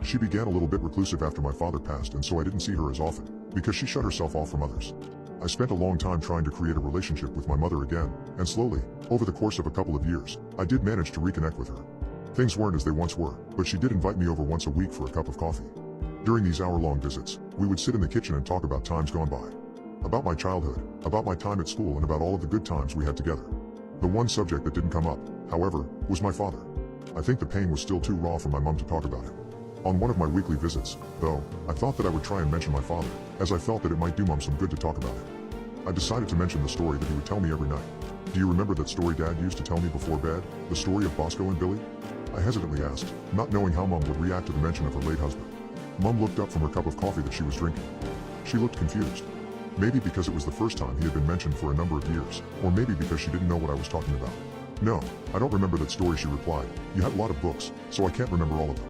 She began a little bit reclusive after my father passed, and so I didn't see her as often, because she shut herself off from others. I spent a long time trying to create a relationship with my mother again, and slowly, over the course of a couple of years, I did manage to reconnect with her. Things weren't as they once were, but she did invite me over once a week for a cup of coffee. During these hour-long visits, we would sit in the kitchen and talk about times gone by. About my childhood, about my time at school, and about all of the good times we had together. The one subject that didn't come up, however, was my father. I think the pain was still too raw for my mom to talk about him. On one of my weekly visits, though, I thought that I would try and mention my father, as I felt that it might do Mom some good to talk about it. I decided to mention the story that he would tell me every night. Do you remember that story Dad used to tell me before bed, the story of Bosco and Billy? I hesitantly asked, not knowing how Mom would react to the mention of her late husband. Mom looked up from her cup of coffee that she was drinking. She looked confused. Maybe because it was the first time he had been mentioned for a number of years, or maybe because she didn't know what I was talking about. No, I don't remember that story, she replied. You had a lot of books, so I can't remember all of them.